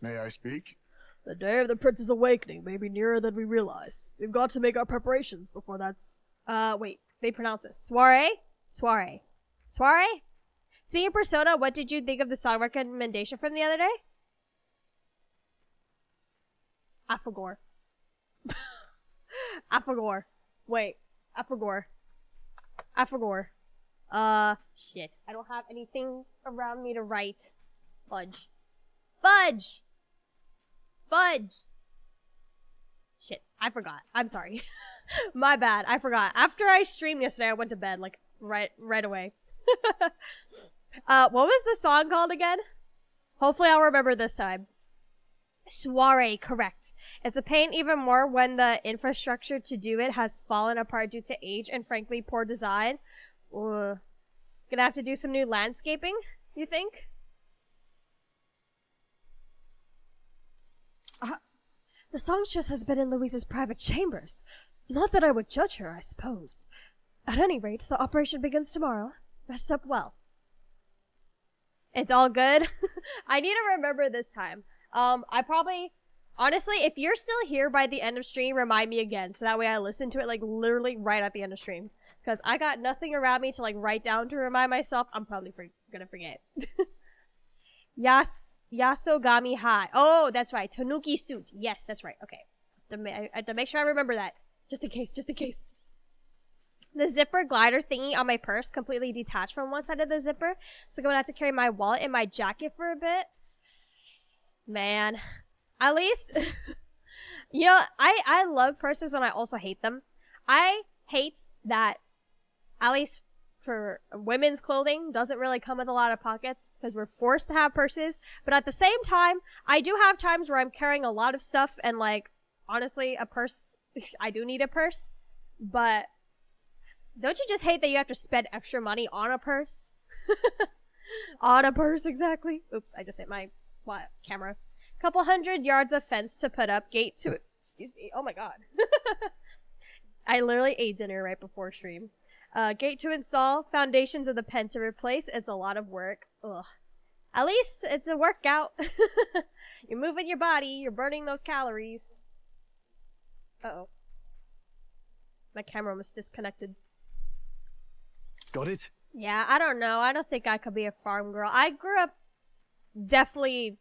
May I speak? The day of the prince's awakening may be nearer than we realize. We've got to make our preparations before that's... wait. They pronounce it. Soiree? Soiree. Soiree? Speaking of Persona, what did you think of the song recommendation from the other day? Afagor. Afagor. Wait. Afagor. Afagor. Shit. I don't have anything around me to write. Fudge. Fudge! Fudge! Shit. I forgot. I'm sorry. My bad. I forgot. After I streamed yesterday, I went to bed, like, right away. What was the song called again? Hopefully I'll remember this time. Soiree, correct. It's a pain even more when the infrastructure to do it has fallen apart due to age and frankly poor design. Ugh. Gonna have to do some new landscaping, you think? The songstress has been in Louise's private chambers. Not that I would judge her, I suppose. At any rate, the operation begins tomorrow. Rest up well. It's all good. I need to remember this time. I probably... Honestly, if you're still here by the end of stream, remind me again. So that way I listen to it, like, literally right at the end of stream. Because I got nothing around me to, like, write down to remind myself. I'm probably gonna forget. Yasogami High. Oh, that's right. Tanuki suit. Yes, that's right. Okay. I have to make sure I remember that. Just in case. Just in case. The zipper glider thingy on my purse completely detached from one side of the zipper. So I'm going to have to carry my wallet in my jacket for a bit. Man. At least, you know, I love purses and I also hate them. I hate that, at least for women's clothing, doesn't really come with a lot of pockets because we're forced to have purses. But at the same time, I do have times where I'm carrying a lot of stuff and, like, honestly, a purse, I do need a purse. But don't you just hate that you have to spend extra money on a purse? On a purse, exactly. Oops, I just hit my camera. Couple 100 yards of fence to put up, gate to... Excuse me. Oh my god. I literally ate dinner right before stream. Gate to install, foundations of the pen to replace. It's a lot of work. Ugh. At least it's a workout. You're moving your body. You're burning those calories. Uh-oh. My camera was disconnected. Got it? Yeah, I don't know. I don't think I could be a farm girl. I grew up definitely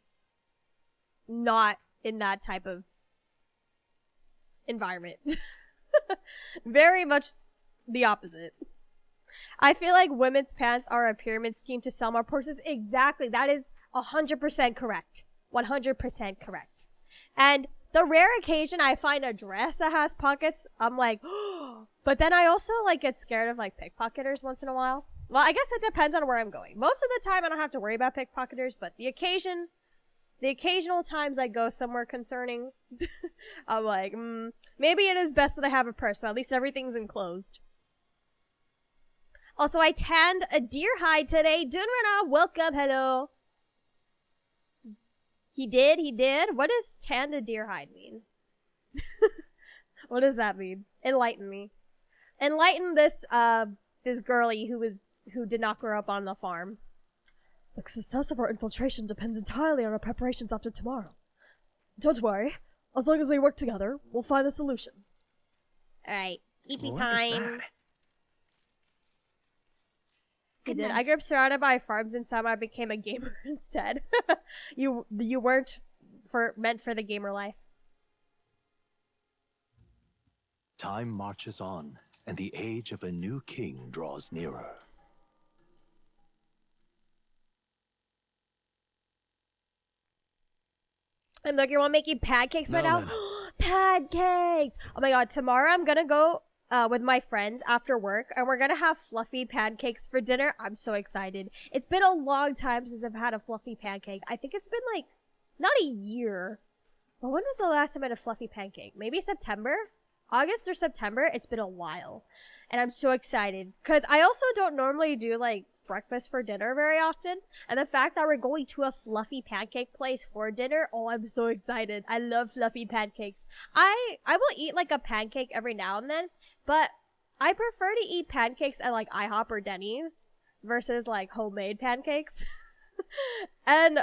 not in that type of environment. Very much the opposite. I feel like women's pants are a pyramid scheme to sell more purses. Exactly. That is 100% correct. 100% correct. And the rare occasion I find a dress that has pockets, I'm like, oh. But then I also, like, get scared of, like, pickpocketers once in a while. Well, I guess it depends on where I'm going. Most of the time I don't have to worry about pickpocketers, but the occasional times I go somewhere concerning, I'm like, maybe it is best that I have a purse, so at least everything's enclosed. Also, I tanned a deer hide today. Dunrana, welcome, hello. He did? What does tanned a deer hide mean? What does that mean? Enlighten me. Enlighten this girlie who did not grow up on the farm. The success of our infiltration depends entirely on our preparations after tomorrow. Don't worry. As long as we work together, we'll find a solution. Alright. EP time. I grew up surrounded by farms and somehow I became a gamer instead. You weren't meant for the gamer life. Time marches on, and the age of a new king draws nearer. And look, you want to make you pancakes right now? Pancakes! Oh my god, tomorrow I'm gonna go with my friends after work, and we're gonna have fluffy pancakes for dinner. I'm so excited. It's been a long time since I've had a fluffy pancake. I think it's been like, not a year. But when was the last time I had a fluffy pancake? Maybe September? August or September? It's been a while. And I'm so excited. Because I also don't normally do, like, breakfast for dinner very often. And the fact that we're going to a fluffy pancake place for dinner, oh, I'm so excited. I love fluffy pancakes. I will eat, like, a pancake every now and then. But I prefer to eat pancakes at, like, IHOP or Denny's versus, like, homemade pancakes. And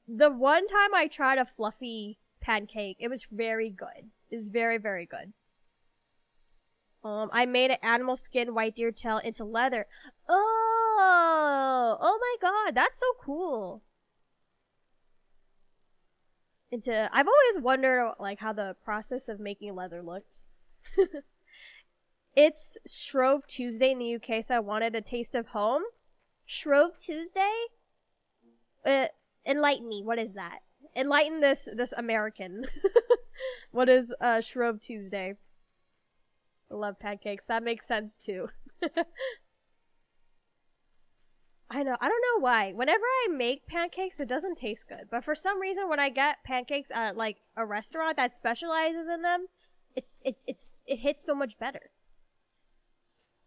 The one time I tried a fluffy pancake, it was very good. It was very, very good. I made an animal skin white deer tail into leather. Oh my god, that's so cool. I've always wondered like how the process of making leather looked. It's Shrove Tuesday in the UK, so I wanted a taste of home. Shrove Tuesday? Enlighten me. What is that? Enlighten this American. What is Shrove Tuesday? I love pancakes. That makes sense too. I know. I don't know why. Whenever I make pancakes, it doesn't taste good. But for some reason, when I get pancakes at like a restaurant that specializes in them, it hits so much better.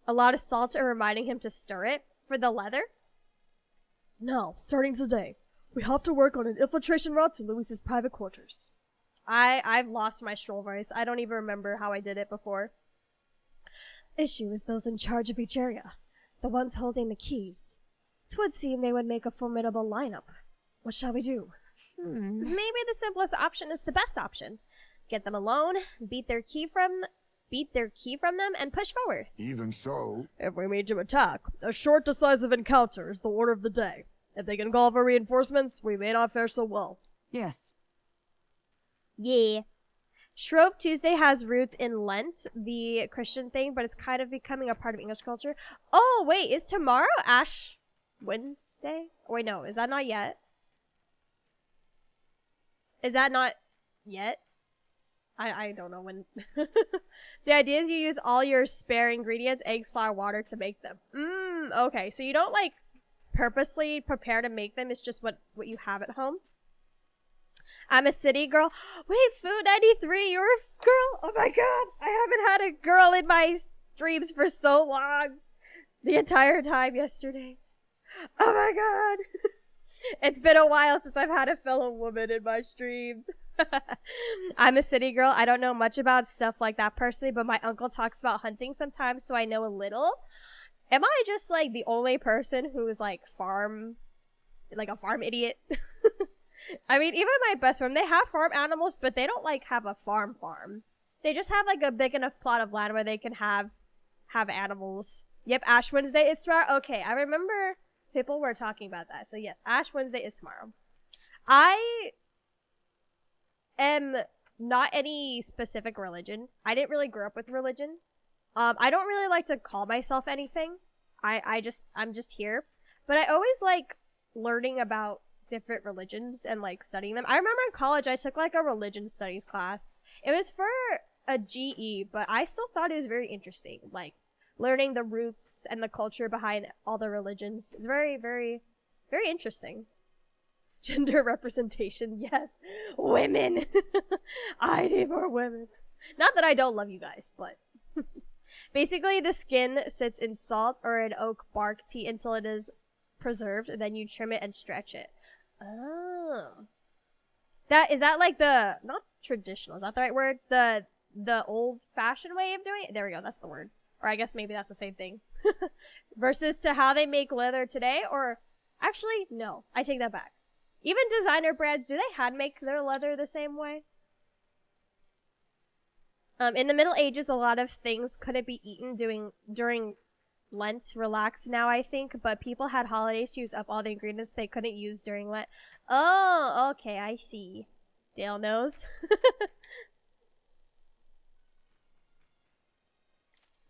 A lot of salt and reminding him to stir it for the leather. Now, starting today, we have to work on an infiltration route to Louis's private quarters. I've lost my stroll voice. I don't even remember how I did it before. Issue is those in charge of each area, the ones holding the keys. 'Twould seem they would make a formidable lineup. What shall we do? Maybe the simplest option is the best option. Get them alone, beat their key from them, and push forward. Even so, If we meet to attack, a short, decisive encounter is the order of the day. If they can call for reinforcements, we may not fare so well. Yes. Yeah. Shrove Tuesday has roots in Lent, the Christian thing, but it's kind of becoming a part of English culture. Oh, wait, is tomorrow Ash Wednesday? Oh, wait, no, is that not yet? Is that not yet? I don't know when. The idea is you use all your spare ingredients, eggs, flour, water to make them. Okay, so you don't, like, purposely prepare to make them. It's just what you have at home. I'm a city girl. Wait, Food 93, you're a girl? Oh my god, I haven't had a girl in my streams for so long. The entire time yesterday. Oh my god. It's been a while since I've had a fellow woman in my streams. I'm a city girl. I don't know much about stuff like that personally, but my uncle talks about hunting sometimes, so I know a little. Am I just, like, the only person who is, like, a farm idiot? I mean, even my best friend, they have farm animals, but they don't, like, have a farm. They just have, like, a big enough plot of land where they can have animals. Yep, Ash Wednesday is tomorrow. Okay, I remember people were talking about that. So, yes, Ash Wednesday is tomorrow. I am not any specific religion. I didn't really grow up with religion. I don't really like to call myself anything. I'm just here. But I always like learning about different religions and like studying them. I remember in college I took like a religion studies class. It was for a GE, but I still thought it was very interesting. Like learning the roots and the culture behind all the religions. It's very, very, very interesting. Gender representation, yes. Women. I need more women. Not that I don't love you guys, but basically the skin sits in salt or an oak bark tea until it is preserved, and then you trim it and stretch it. Oh. Is that like the, not traditional, is that the right word? The old fashioned way of doing it? There we go, that's the word. Or I guess maybe that's the same thing. Versus to how they make leather today, or actually, no, I take that back. Even designer brands, do they hand make their leather the same way? In the Middle Ages, a lot of things couldn't be eaten during Lent. Relax now, I think, but people had holidays to use up all the ingredients they couldn't use during Lent. Oh, okay, I see. Dale knows.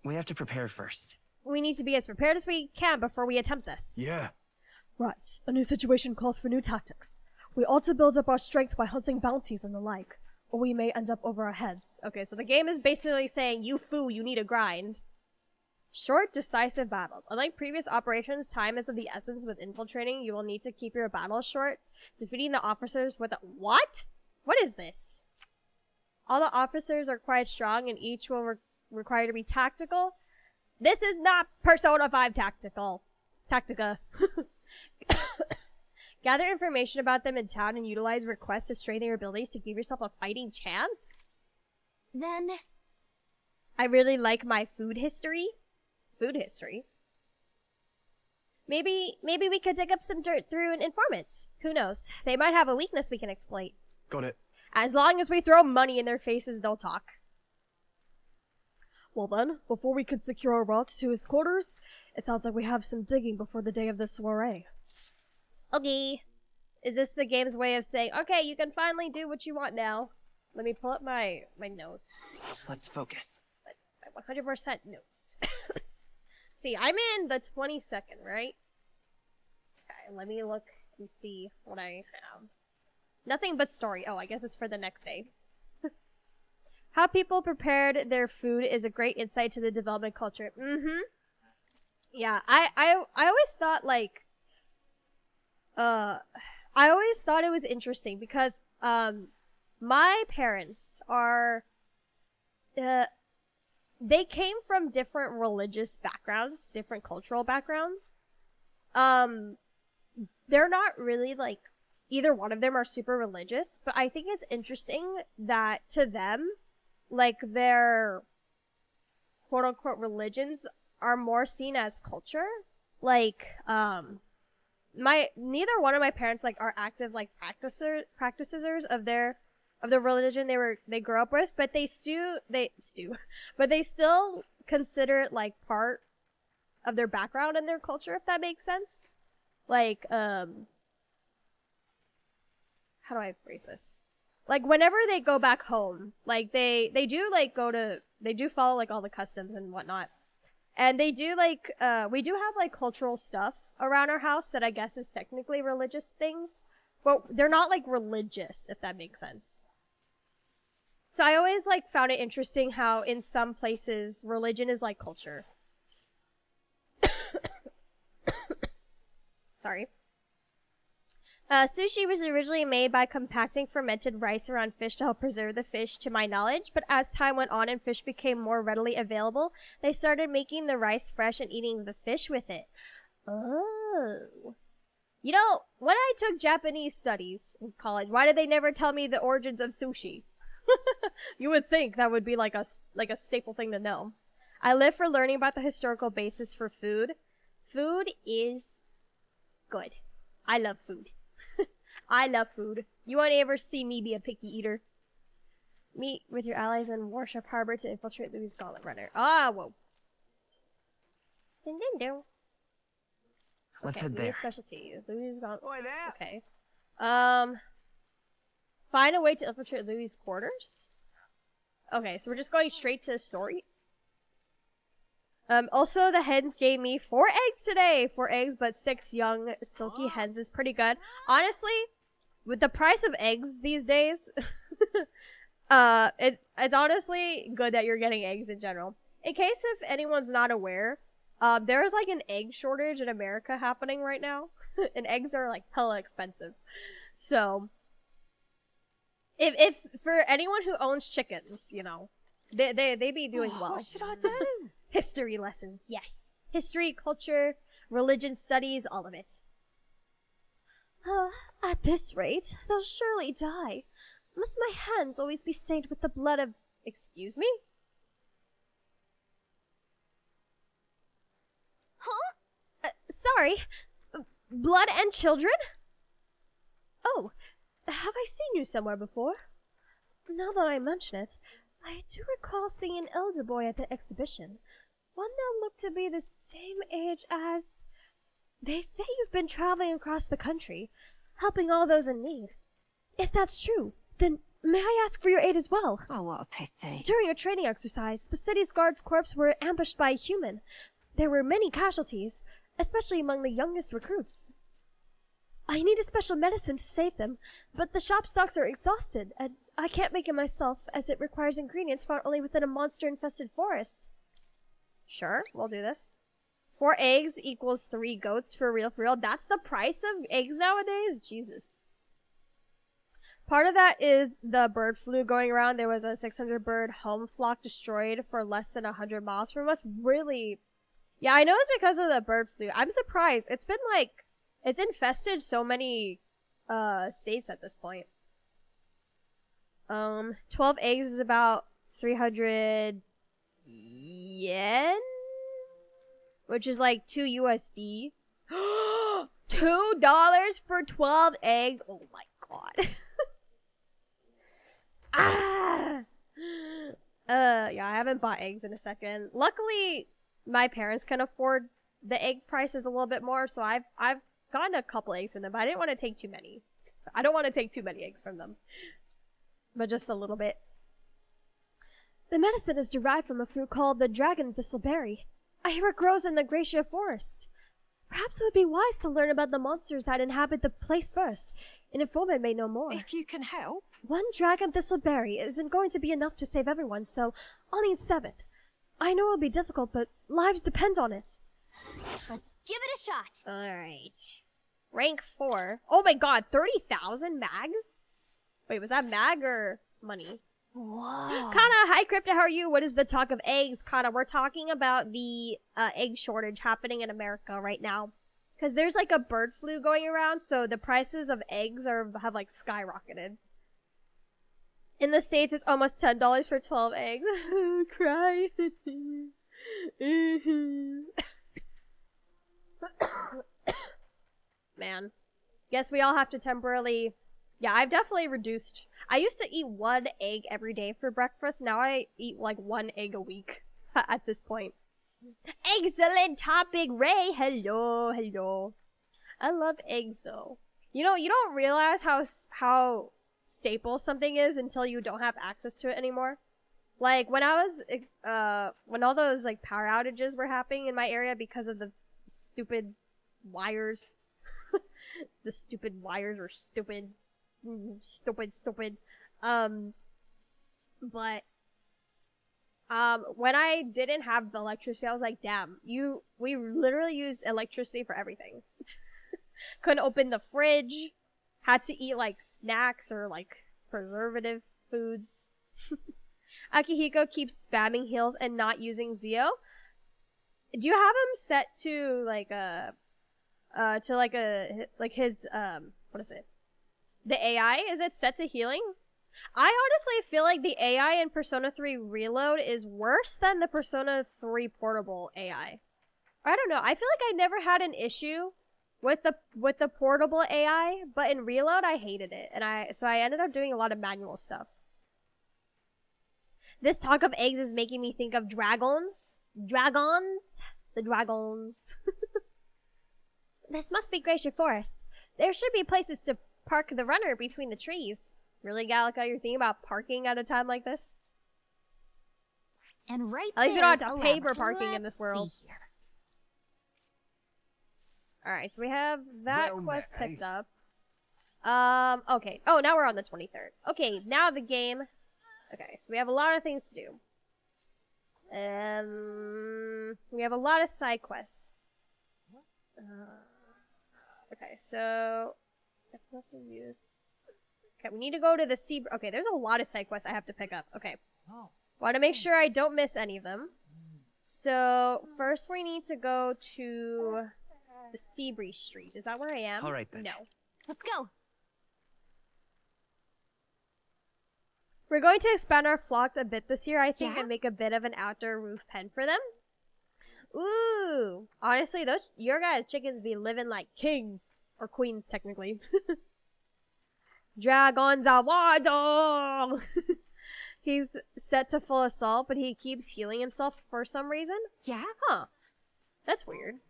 We have to prepare first. We need to be as prepared as we can before we attempt this. Yeah. Right, a new situation calls for new tactics. We ought to build up our strength by hunting bounties and the like, or we may end up over our heads. Okay, so the game is basically saying, you foo, you need a grind. Short, decisive battles. Unlike previous operations, time is of the essence with infiltrating. You will need to keep your battles short. Defeating the officers with a— What? What is this? All the officers are quite strong and each will require to be tactical. This is not Persona 5 Tactica. Gather information about them in town and utilize requests to strengthen your abilities to give yourself a fighting chance. Then I really like my food history. Maybe we could dig up some dirt through an informant. Who knows? They might have a weakness we can exploit. Got it. As long as we throw money in their faces, they'll talk. Well then, before we could secure a route to his quarters, it sounds like we have some digging before the day of the soiree. Okay. Is this the game's way of saying, okay, you can finally do what you want now? Let me pull up my notes. Let's focus. My 100% notes. See, I'm in the 22nd, right? Okay, let me look and see what I have. Nothing but story. Oh, I guess it's for the next day. How people prepared their food is a great insight to the development culture. Mm-hmm. Yeah, I always thought, like, I always thought it was interesting because, my parents are, they came from different religious backgrounds, different cultural backgrounds. They're not really, like, either one of them are super religious, but I think it's interesting that to them, like, their quote-unquote religions are more seen as culture. Like, neither one of my parents, like, are active, like, practicers of the religion they grew up with, but they still consider it, like, part of their background and their culture, if that makes sense. Like, how do I phrase this? Like, whenever they go back home, like, they do, like, they do follow, like, all the customs and whatnot. And they do, like, we do have, like, cultural stuff around our house that I guess is technically religious things. But they're not, like, religious, if that makes sense. So I always, like, found it interesting how in some places religion is like culture. Sorry. Sushi was originally made by compacting fermented rice around fish to help preserve the fish, to my knowledge, but as time went on and fish became more readily available, they started making the rice fresh and eating the fish with it. Oh. You know, when I took Japanese studies in college, why did they never tell me the origins of sushi? You would think that would be like a staple thing to know. I live for learning about the historical basis for food. Food is good. I love food. I love food. You won't ever see me be a picky eater. Meet with your allies in Warship Harbor to infiltrate Louis' Gauntlet Runner. Ah, whoa. Ding ding ding. Let's Okay, head there. Louis' specialty. Louis' Gauntlet. Oi there. Okay. Find a way to infiltrate Louis' quarters? Okay, so we're just going straight to the story. Also, the hens gave me 4 eggs today. 4 eggs, but 6 young, silky hens is pretty good. Honestly, with the price of eggs these days, it's honestly good that you're getting eggs in general. In case if anyone's not aware, there's like an egg shortage in America happening right now. And eggs are like hella expensive. So, if for anyone who owns chickens, you know, they be doing well. What should I do? History lessons, yes. History, culture, religion studies, all of it. At this rate, they'll surely die. Must my hands always be stained with the blood of... Excuse me? Huh? Sorry. Blood and children? Oh, have I seen you somewhere before? Now that I mention it, I do recall seeing an elder boy at the exhibition. One that looked to be the same age as... They say you've been traveling across the country, helping all those in need. If that's true, then may I ask for your aid as well? Oh, what a pity. During a training exercise, the city's guards' corps were ambushed by a human. There were many casualties, especially among the youngest recruits. I need a special medicine to save them, but the shop stocks are exhausted, and I can't make it myself, as it requires ingredients found only within a monster-infested forest. Sure, we'll do this. 4 eggs equals 3 goats for real, for real. That's the price of eggs nowadays? Jesus. Part of that is the bird flu going around. There was a 600 bird home flock destroyed for less than 100 miles from us. Really? Yeah, I know it's because of the bird flu. I'm surprised. It's been like, it's infested so many states at this point. 12 eggs is about 300 yen, which is like 2 USD. $2 for 12 eggs. Oh my god. Ah. Yeah, I haven't bought eggs in a second. Luckily, my parents can afford the egg prices a little bit more, so I've gotten a couple eggs from them, but I didn't want to take too many. I don't want to take too many eggs from them, but just a little bit. The medicine is derived from a fruit called the dragon thistleberry. I hear it grows in the Gracia forest. Perhaps it would be wise to learn about the monsters that inhabit the place first. An informant may know more. If you can help. One dragon thistleberry isn't going to be enough to save everyone, so I'll need 7. I know it'll be difficult, but lives depend on it. Let's give it a shot. Alright. Rank 4. Oh my god, 30,000 mag? Wait, was that mag or money? Whoa. Kana, hi Crypta, how are you? What is the talk of eggs? Kana, we're talking about the egg shortage happening in America right now. Because there's like a bird flu going around, so the prices of eggs have like skyrocketed. In the States, it's almost $10 for 12 eggs. Cry. Man. Guess we all have to temporarily... Yeah, I've definitely reduced. I used to eat 1 egg every day for breakfast. Now I eat like 1 egg a week at this point. Excellent topic, Ray. Hello, hello. I love eggs though. You know, you don't realize how staple something is until you don't have access to it anymore. Like when I was when all those like power outages were happening in my area because of the stupid wires. The stupid wires are stupid. Stupid. But when I didn't have the electricity, I was like, damn, we literally use electricity for everything. Couldn't open the fridge, had to eat like snacks or like preservative foods. Akihiko keeps spamming heals and not using Zio. Do you have him set to like his what is it? The AI, is it set to healing? I honestly feel like the AI in Persona 3 Reload is worse than the Persona 3 Portable AI. I don't know. I feel like I never had an issue with the portable AI, but in Reload I hated it, and so I ended up doing a lot of manual stuff. This talk of eggs is making me think of dragons. The dragons. This must be Gracia Forest. There should be places to park the runner between the trees. Really, Gallica, you're thinking about parking at a time like this? And right At least we don't there's have to a pay lamp. for parking in this Let's world. see here. Alright, so we have that Well quest met, picked up. Okay. Oh, now we're on the 23rd. Okay, now the game. Okay, so we have a lot of things to do. We have a lot of side quests. Okay, so... Okay, we need to go to the sea... Okay, there's a lot of side quests I have to pick up. Okay. Want to make sure I don't miss any of them. So, first we need to go to the Seabreeze Street. Is that where I am? All right, then. No. Let's go. We're going to expand our flock a bit this year, I think, Yeah? and make a bit of an outdoor roof pen for them. Ooh. Honestly, your guys' chickens be living like kings. Or queens, technically. Dragons are wild. He's set to full assault, but he keeps healing himself for some reason. Yeah? Huh. That's weird.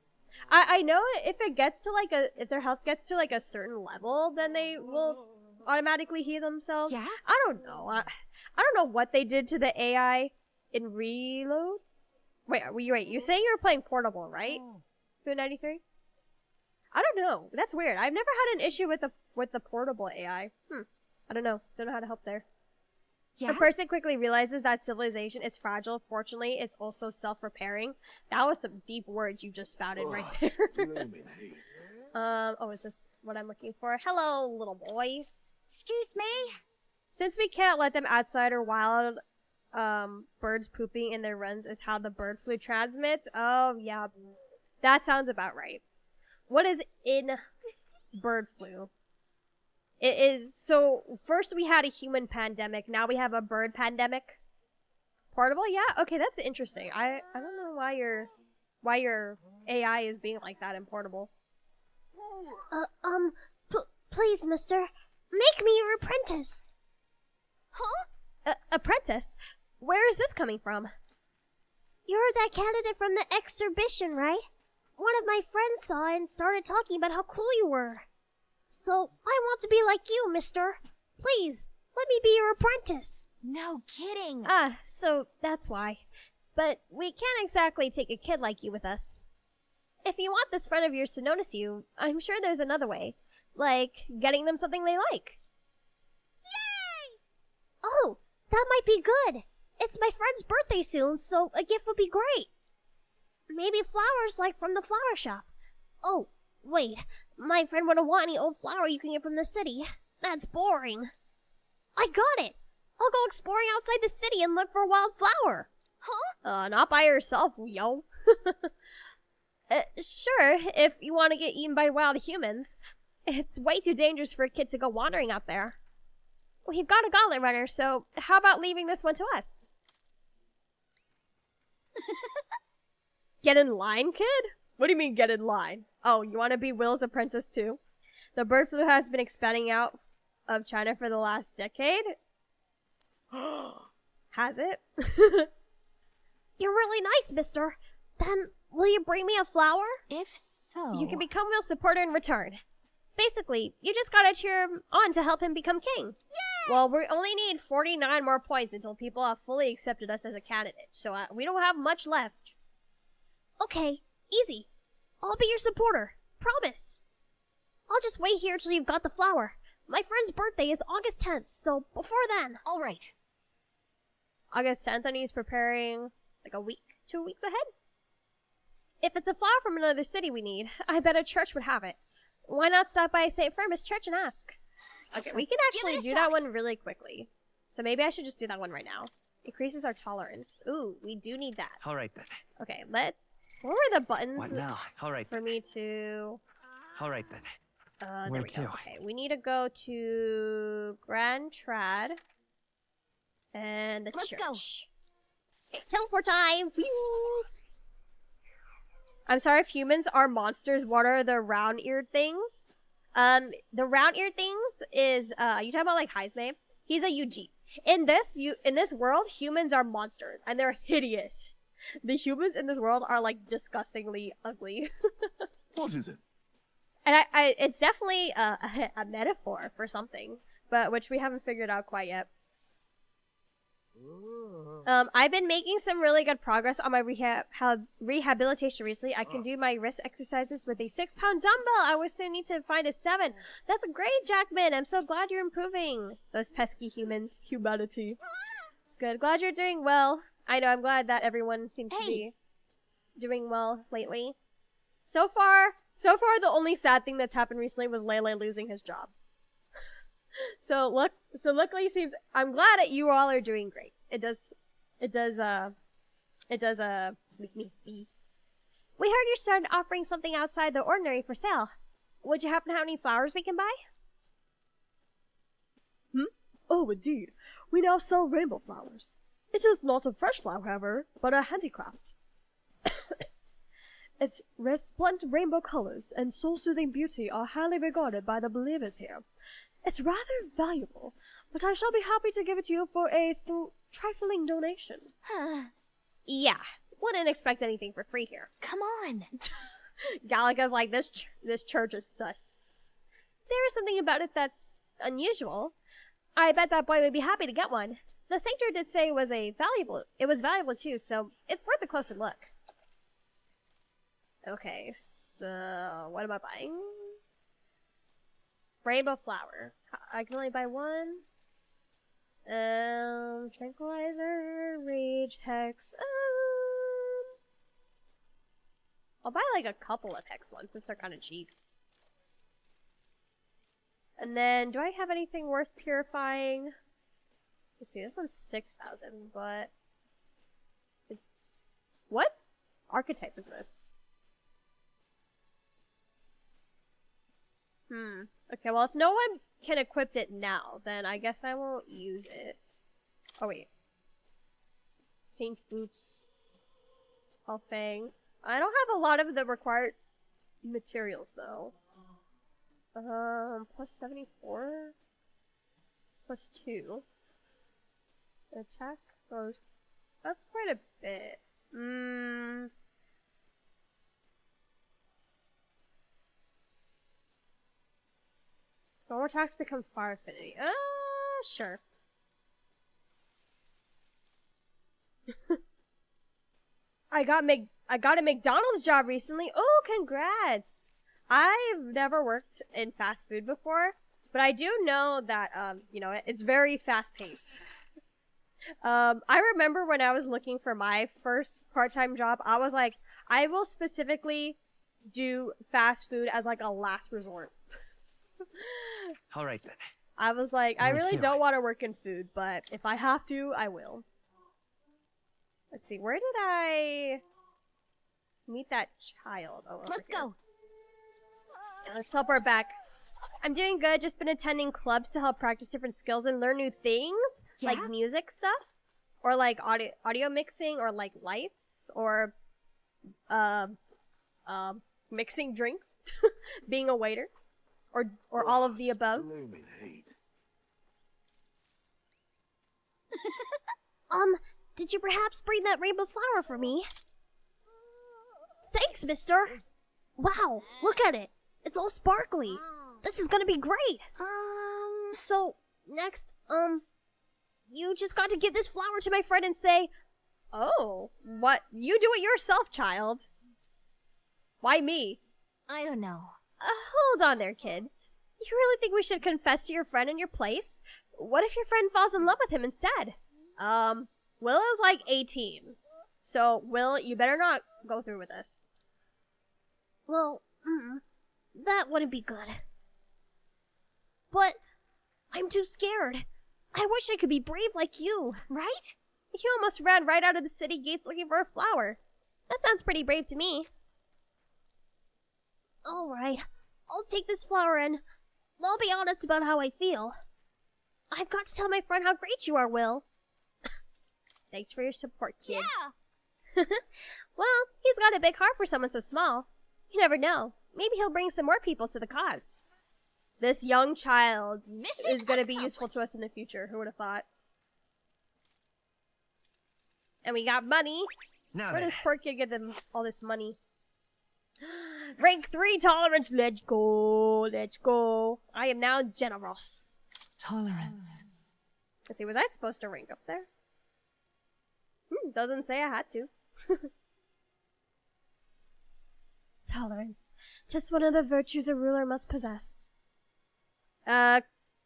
I know if it gets to like if their health gets to like a certain level, then they will automatically heal themselves. Yeah? I don't know. I don't know what they did to the AI in Reload. Wait, you're saying you were playing Portable, right? Food 93? I don't know. That's weird. I've never had an issue with the Portable AI. I don't know. Don't know how to help there. Yeah? A person quickly realizes that civilization is fragile. Fortunately, it's also self-repairing. That was some deep words you just spouted right there. Blooming hate. Oh, is this what I'm looking for? Hello, little boy. Excuse me? Since we can't let them outside or wild, birds pooping in their runs is how the bird flu transmits. Oh, yeah. That sounds about right. What is in bird flu? It is, so first we had a human pandemic, now we have a bird pandemic. Portable? Yeah? Okay, that's interesting. I don't know why your AI is being like that in Portable. Please, mister, make me your apprentice. Huh? Apprentice? Where is this coming from? You're that candidate from the exhibition, right? One of my friends saw it and started talking about how cool you were. So, I want to be like you, mister. Please, let me be your apprentice. No kidding. So that's why. But we can't exactly take a kid like you with us. If you want this friend of yours to notice you, I'm sure there's another way. Like, getting them something they like. Yay! Oh, that might be good. It's my friend's birthday soon, so a gift would be great. Maybe flowers like from the flower shop. Oh, wait. My friend wouldn't want any old flower you can get from the city. That's boring. I got it! I'll go exploring outside the city and look for a wild flower. Huh? Not by yourself, yo. Sure, if you want to get eaten by wild humans. It's way too dangerous for a kid to go wandering out there. We've got a gauntlet runner, so how about leaving this one to us? Get in line, kid? What do you mean, get in line? Oh, you want to be Will's apprentice too? The bird flu has been expanding out of China for the last decade. Has it? You're really nice, mister. Then, will you bring me a flower? If so... You can become Will's supporter in return. Basically, you just gotta cheer him on to help him become king. Yeah! Well, we only need 49 more points until people have fully accepted us as a candidate, so we don't have much left. Okay, easy. I'll be your supporter. Promise. I'll just wait here till you've got the flower. My friend's birthday is August 10th, so before then. All right. August 10th, and he's preparing like a week, 2 weeks ahead? If it's a flower from another city we need, I bet a church would have it. Why not stop by St. Firmus Church and ask? Okay, we can actually do that one really quickly. So maybe I should just do that one right now. Increases our tolerance. Ooh, we do need that. All right then. Okay, let's... What were the buttons What now? All right. for me to... All right then. there Where we go. to? Okay, we need to go to Grand Trad and the Let's church. go. Okay, teleport time! Phew. I'm sorry if humans are monsters. What are the round-eared things? The round-eared things is, you talking about like Heisme? He's a UG. In this world, humans are monsters, and they're hideous. The humans in this world are like disgustingly ugly. What is it? And it's definitely a metaphor for something, but which we haven't figured out quite yet. I've been making some really good progress on my rehabilitation recently. I can do my wrist exercises with a 6-pound dumbbell. I would soon need to find a 7. That's great, Jackman. I'm so glad you're improving. Those pesky humans. Humanity. It's good. Glad you're doing well. I know, I'm glad that everyone seems to be doing well lately. So far, the only sad thing that's happened recently was Lele losing his job. So luckily I'm glad that you all are doing great. It does make me be. We heard you started offering something outside the ordinary for sale. Would you happen to have any flowers we can buy? Oh, indeed. We now sell rainbow flowers. It is not a fresh flower, however, but a handicraft. Its resplendent rainbow colors and soul-soothing beauty are highly regarded by the believers here. It's rather valuable, but I shall be happy to give it to you for a trifling donation. Yeah, wouldn't expect anything for free here. Come on. Gallica's like, this church is sus. There is something about it that's unusual. I bet that boy would be happy to get one. The sanctor did say it was valuable too, so it's worth a closer look. Okay, so what am I buying? Rainbow flower. I can only buy one. Tranquilizer, rage, hex. I'll buy like a couple of hex ones since they're kind of cheap. And then, do I have anything worth purifying? Let's see, this one's 6,000, but it's what archetype is this? Okay, well, if no one can equip it now, then I guess I won't use it. Oh, wait. Saint's Boots. Fang. I don't have a lot of the required materials, though. Plus 74. Plus 2. Attack goes up quite a bit. Normal attacks become fire affinity. Sure. I got a McDonald's job recently. Oh, congrats! I've never worked in fast food before, but I do know that it's very fast paced. I remember when I was looking for my first part-time job, I was like, I will specifically do fast food as like a last resort. All right then. I was like, I really Okay. don't want to work in food, but if I have to, I will. Let's see, where did I meet that child? Oh, over Let's here. go. Yeah, let's help her back. I'm doing good. Just been attending clubs to help practice different skills and learn new things, like Yeah? music stuff, or like audio mixing, or like lights, or mixing drinks, being a waiter, or all of the above. Blooming heat. Did you perhaps bring that rainbow flower for me? Thanks, mister. Wow, look at it. It's all sparkly. This is gonna be great. So, next, you just got to give this flower to my friend and say, Oh, what? You do it yourself, child. Why me? I don't know. Hold on there, kid. You really think we should confess to your friend in your place? What if your friend falls in love with him instead? Will is like 18. So, Will, you better not go through with this. well, that wouldn't be good. But I'm too scared. I wish I could be brave like you. Right? You almost ran right out of the city gates looking for a flower. That sounds pretty brave to me. Alright, I'll take this flower and I'll be honest about how I feel. I've got to tell my friend how great you are, Will. Thanks for your support, kid. Yeah. Well, he's got a big heart for someone so small. You never know. Maybe he'll bring some more people to the cause. This young child Mission is going to be useful to us in the future. Who would have thought? And we got money. Now Where then. does poor kid get them all this money? Rank 3 tolerance. Let's go. Let's go. I am now generous. Tolerance. Let's see, was I supposed to rank up there? Doesn't say I had to. Tolerance. 'Tis one of the virtues a ruler must possess.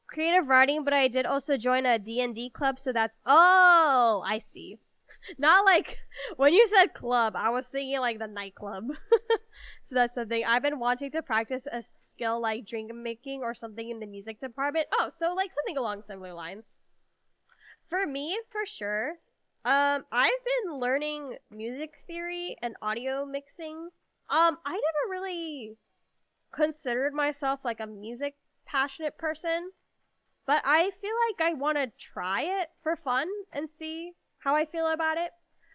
Creative writing, but I did also join a D&D club, so that's... Oh, I see. Not like... When you said club, I was thinking like the nightclub. So that's something. I've been wanting to practice a skill like drink making or something in the music department. Oh, so like something along similar lines. For me, for sure. I've been learning music theory and audio mixing. I never really considered myself like a music passionate person, but I feel like I want to try it for fun and see how I feel about it.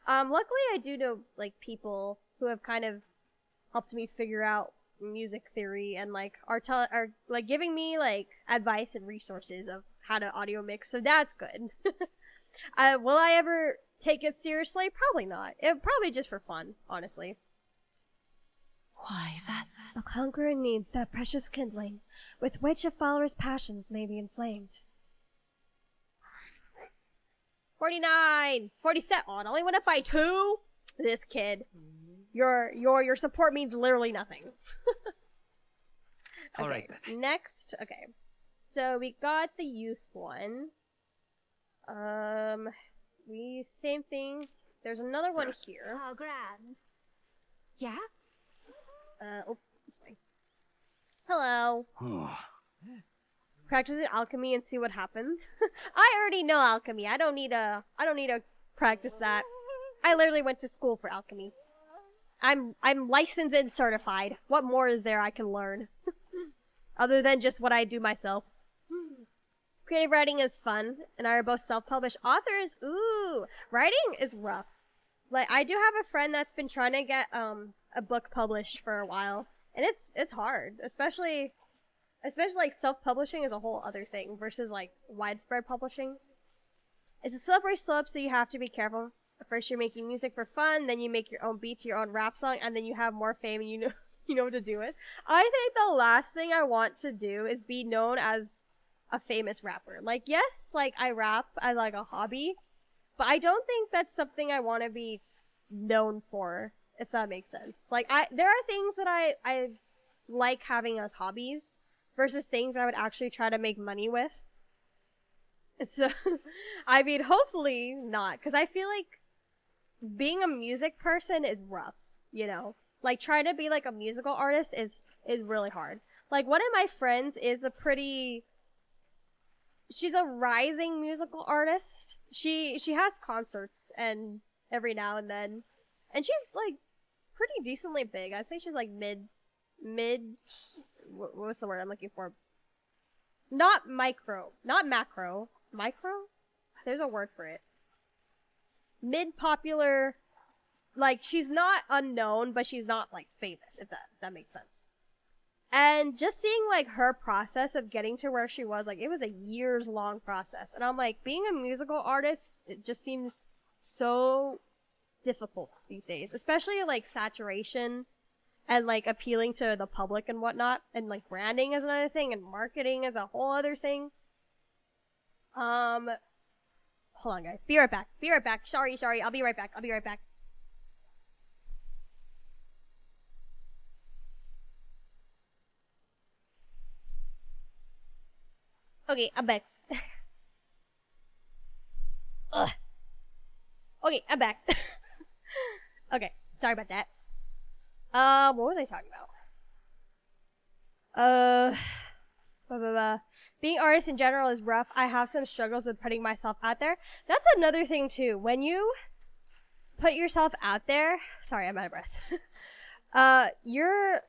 Luckily I do know like people who have kind of helped me figure out music theory and like are like giving me like advice and resources of how to audio mix, so that's good. Will I ever take it seriously? Probably not. Probably just for fun, honestly. Why, that's... A conqueror needs that precious kindling with which a follower's passions may be inflamed. 49! 47! Oh, it only went up by 2? This kid. Your support means literally nothing. All Okay, right then. next. Okay. So we got the youth one. Same thing. There's another one here. How grand. Yeah? This way. Hello. Practice alchemy and see what happens. I already know alchemy. I don't need to practice that. I literally went to school for alchemy. I'm licensed and certified. What more is there I can learn? Other than just what I do myself. Creative writing is fun, and I are both self-published authors. Ooh, writing is rough. Like, I do have a friend that's been trying to get a book published for a while, and it's hard, especially Especially like self-publishing is a whole other thing versus like widespread publishing. It's a slippery slope, so you have to be careful. First you're making music for fun, then you make your own beats, your own rap song, and then you have more fame and you know you know what to do with. I think the last thing I want to do is be known as a famous rapper. Like, yes, like I rap as like a hobby, but I don't think that's something I want to be known for, if that makes sense. Like, there are things that I like having as hobbies versus things I would actually try to make money with. So, I mean, hopefully not, because I feel like being a music person is rough, you know? Like, trying to be like a musical artist is really hard. Like, one of my friends is she's a rising musical artist. She has concerts and every now and then. And she's like pretty decently big. I'd say she's like mid what's the word I'm looking for? Not micro, not macro. Micro? There's a word for it. Mid popular, like she's not unknown, but she's not like famous, if that makes sense. And just seeing like her process of getting to where she was, like it was a years long process. And I'm like, being a musical artist, it just seems so difficult these days, especially like saturation and like appealing to the public and whatnot, and like branding is another thing, and marketing is a whole other thing. Hold on guys, be right back. Sorry, I'll be right back. Okay, I'm back. Ugh. Okay, I'm back. Okay, sorry about that. What was I talking about? Blah, blah, blah. Being an artist in general is rough. I have some struggles with putting myself out there. That's another thing too. When you put yourself out there, sorry, I'm out of breath. You're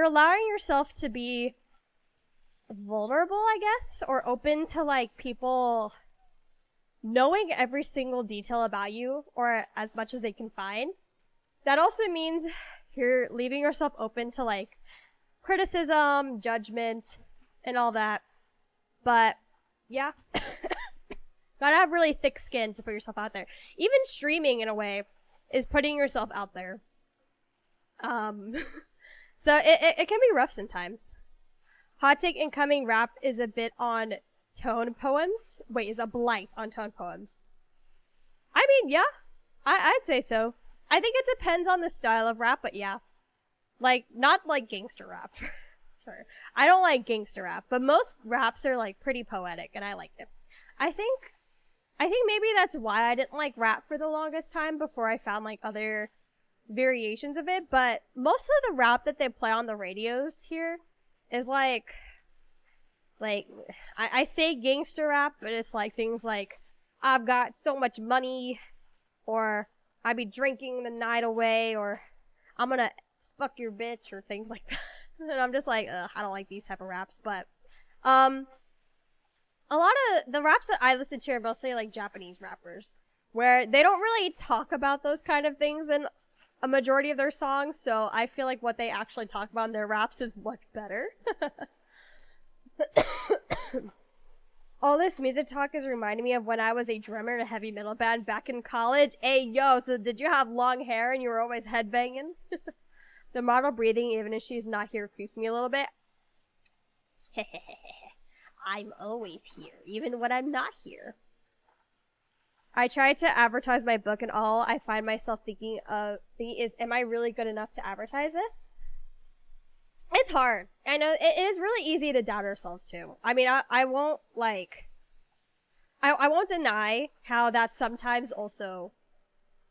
allowing yourself to be vulnerable, I guess, or open to like people knowing every single detail about you, or as much as they can find. That also means you're leaving yourself open to like criticism, judgment, and all that. But yeah, gotta have really thick skin to put yourself out there. Even streaming, in a way, is putting yourself out there. So it can be rough sometimes. Hot take incoming rap is a bit on tone poems. Wait, is a blight on tone poems. I mean, yeah, I'd say so. I think it depends on the style of rap, but yeah. Like, not like gangster rap. Sure. I don't like gangster rap, but most raps are like pretty poetic, and I like them. I think maybe that's why I didn't like rap for the longest time before I found like other variations of it, but most of the rap that they play on the radios here is like I say gangster rap, but it's like things like, I've got so much money, or I be drinking the night away, or I'm gonna fuck your bitch, or things like that. And I'm just like, ugh, I don't like these type of raps. But a lot of the raps that I listen to are mostly like Japanese rappers, where they don't really talk about those kind of things in a majority of their songs, so I feel like what they actually talk about in their raps is much better. All this music talk is reminding me of when I was a drummer in a heavy metal band back in college. Hey, yo, so did you have long hair and you were always headbanging? The model breathing, even if she's not here, creeps me a little bit. I'm always here, even when I'm not here. I try to advertise my book, and all I find myself thinking is, am I really good enough to advertise this? It's hard. I know it is really easy to doubt ourselves too. I mean, I won't I won't deny how that sometimes also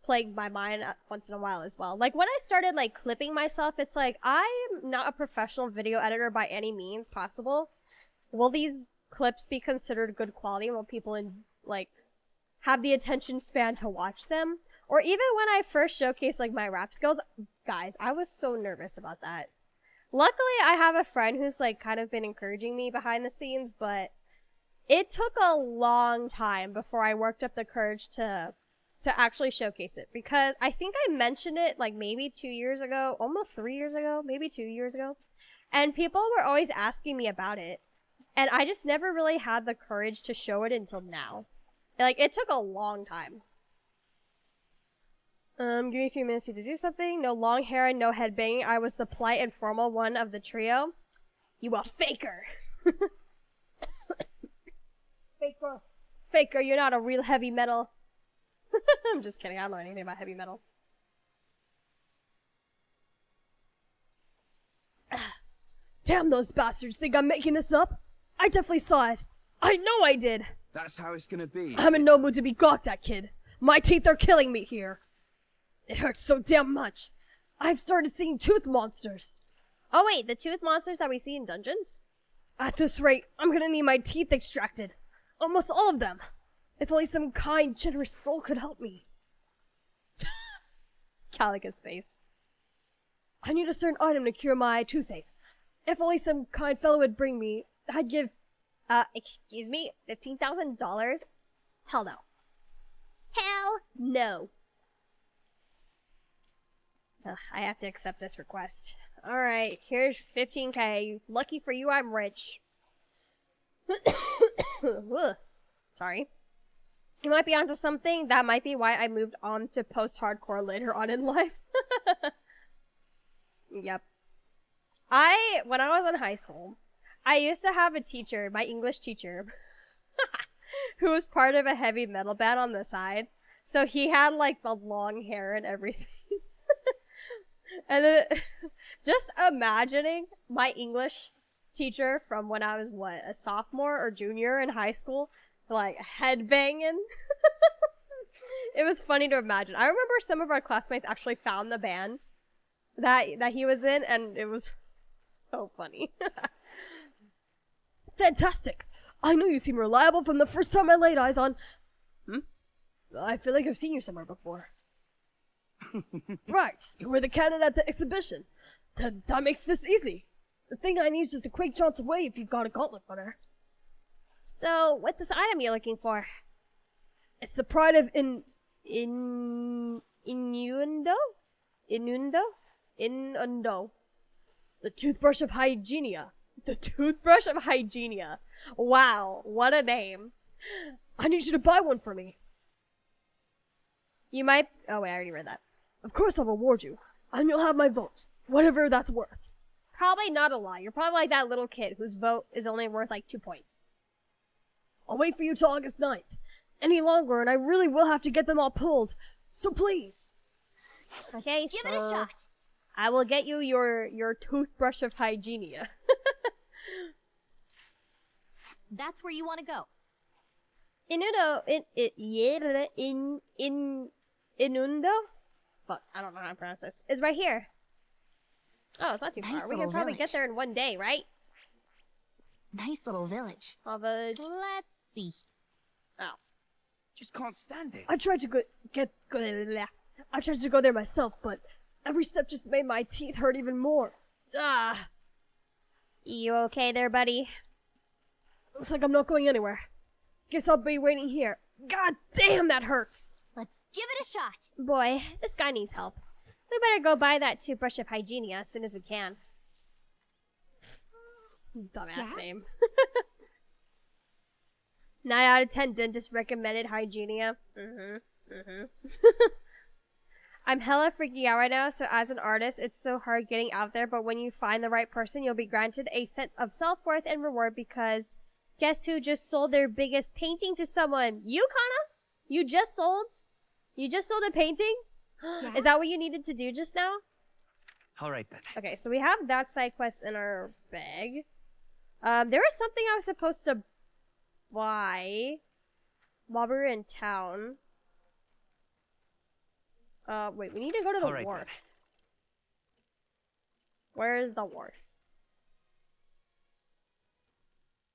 plagues my mind once in a while as well. Like when I started like clipping myself, it's like, I'm not a professional video editor by any means possible. Will these clips be considered good quality? Will people have the attention span to watch them? Or even when I first showcased like my rap skills, guys, I was so nervous about that. Luckily, I have a friend who's like kind of been encouraging me behind the scenes, but it took a long time before I worked up the courage to actually showcase it, because I think I mentioned it like maybe 2 years ago, almost 3 years ago, maybe 2 years ago. And people were always asking me about it. And I just never really had the courage to show it until now. Like, it took a long time. Give me a few minutes to do something. No long hair and no headbanging. I was the polite and formal one of the trio. You a faker. Faker. Faker, you're not a real heavy metal. I'm just kidding. I don't know anything about heavy metal. Damn, those bastards think I'm making this up. I definitely saw it. I know I did. That's how it's gonna be. I'm in no mood to be gawked at, kid. My teeth are killing me here. It hurts so damn much. I've started seeing tooth monsters. Oh wait, the tooth monsters that we see in dungeons? At this rate, I'm gonna need my teeth extracted. Almost all of them. If only some kind, generous soul could help me. Calica's face. I need a certain item to cure my toothache. If only some kind fellow would bring me, I'd give, excuse me, $15,000? Hell no. Hell no. Ugh, I have to accept this request. Alright, here's 15K. Lucky for you, I'm rich. Ugh. Sorry. You might be onto something. That might be why I moved on to post-hardcore later on in life. Yep. When I was in high school, I used to have a teacher, my English teacher, who was part of a heavy metal band on the side. So he had like the long hair and everything. And then, just imagining my English teacher from when I was, a sophomore or junior in high school, like headbanging. It was funny to imagine. I remember some of our classmates actually found the band that he was in, and it was so funny. Fantastic! I know you seem reliable from the first time I laid eyes on... I feel like I've seen you somewhere before. Right, you were the candidate at the exhibition. That makes this easy. The thing I need is just a quick jaunt away if you've got a gauntlet runner. So, what's this item you're looking for? It's the pride of Inundo? The toothbrush of Hygienia. The toothbrush of Hygienia. Wow, what a name. I need you to buy one for me. You might... Oh, wait, I already read that. Of course I'll reward you. And you'll have my vote. Whatever that's worth. Probably not a lot. You're probably like that little kid whose vote is only worth like 2 points. I'll wait for you till August 9th. Any longer, and I really will have to get them all pulled. So please. Okay, Give it a shot. I will get you your toothbrush of Hygienia. That's where you want to go. Inundo? Fuck, I don't know how to pronounce this. It's right here. Oh, it's not too Nice far. We little can probably village. get there in one day, right? Nice little village. Village. Let's see. Oh. Just can't stand it. I tried to I tried to go there myself, but every step just made my teeth hurt even more. Ah. You okay there, buddy? Looks like I'm not going anywhere. Guess I'll be waiting here. God damn, that hurts. Let's give it a shot. Boy, this guy needs help. We better go buy that toothbrush of Hygienia as soon as we can. Dumbass Yeah? name. 9 out of 10 dentists recommended Hygienia. I'm hella freaking out right now, so as an artist, it's so hard getting out there, but when you find the right person, you'll be granted a sense of self-worth and reward because guess who just sold their biggest painting to someone? You, Kana? You just sold a painting? Yeah? Is that what you needed to do just now? Alright then. Okay, so we have that side quest in our bag. There was something I was supposed to buy while we were in town. Wait, we need to go to the Alright then. wharf. Where is the wharf?